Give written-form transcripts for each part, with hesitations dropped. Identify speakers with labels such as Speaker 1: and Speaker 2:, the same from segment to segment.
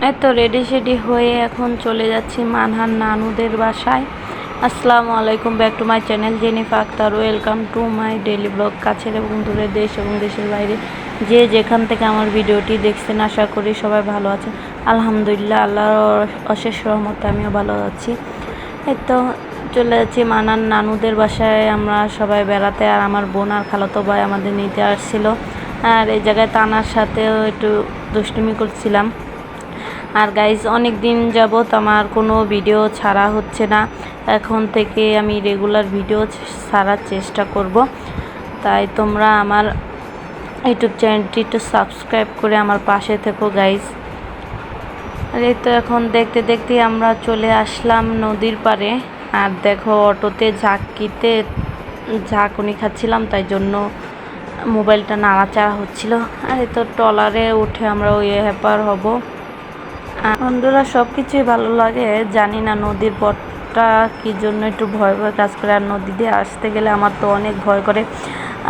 Speaker 1: এই তো রেডি সেডি হয়ে এখন চলে যাচ্ছি মানহার নানুদের বাসায়। আসসালামু আলাইকুম, back to my channel Jenifa Akter. Welcome to my daily blog. কাছের এবং দূরের দেশ এবং দেশের বাইরে যে যেখান থেকে আমার ভিডিওটি দেখছেন, আশা করি সবাই ভালো আছেন। আলহামদুলিল্লাহ, আল্লাহর অশেষ রহমতে আমিও ভালো আছি। এই তো চলে যাচ্ছি মানার নানুদের বাসায় আমরা সবাই বেড়াতে। আর আমার বোন আর খালাতো ভাই আমাদের নিতে আসছিল। আর এই জায়গায় তানার সাথেও একটু দুষ্টুমি করছিলাম। আর গাইজ, অনেক দিন যাবত আমার কোনো ভিডিও ছাড়া হচ্ছে না। এখন থেকে আমি রেগুলার ভিডিও ছাড়ার চেষ্টা করব। তাই তোমরা আমার ইউটিউব চ্যানেলটি একটু সাবস্ক্রাইব করে আমার পাশে থেকো গাইজ। আর এই তো এখন দেখতে দেখতে আমরা চলে আসলাম নদীর পাড়ে। আর দেখো, অটোতে ঝাঁকুনি খাচ্ছিলাম, তাই জন্য মোবাইলটা নাড়াচাড়া হচ্ছিল। আর এই তো ট্রলারে উঠে আমরা ওই হ্যাপার হব। বন্ধুরা, সব কিছুই ভালো লাগে, জানি না নদীর পথটা কী জন্য একটু ভয় ভয় কাজ করে। আর নদী দিয়ে আসতে গেলে আমার তো অনেক ভয় করে।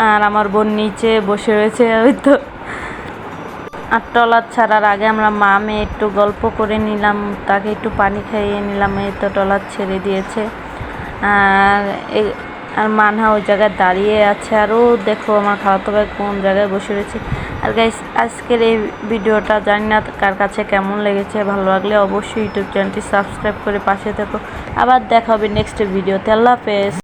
Speaker 1: আর আমার বোন নিচে বসে রয়েছে ওই তো। আর ট্রলার ছাড়ার আগে আমরা মা মেয়ে একটু গল্প করে নিলাম, তাকে একটু পানি খাইয়ে নিলাম। এই তো ট্রলার ছেড়ে দিয়েছে। আর মানহা ওই জায়গায় দাঁড়িয়ে আছে। আর ও দেখো, আমার খালাতো ভাই কোন জায়গায় বসে রয়েছে। আর গাইস, আজকের এই ভিডিওটা জানি না কার কাছে কেমন লেগেছে। ভালো লাগলে অবশ্যই ইউটিউব চ্যানেলটি সাবস্ক্রাইব করে পাশে থেকো। আবার দেখা হবে নেক্সট ভিডিওতে। আল্লাহ হাফেজ।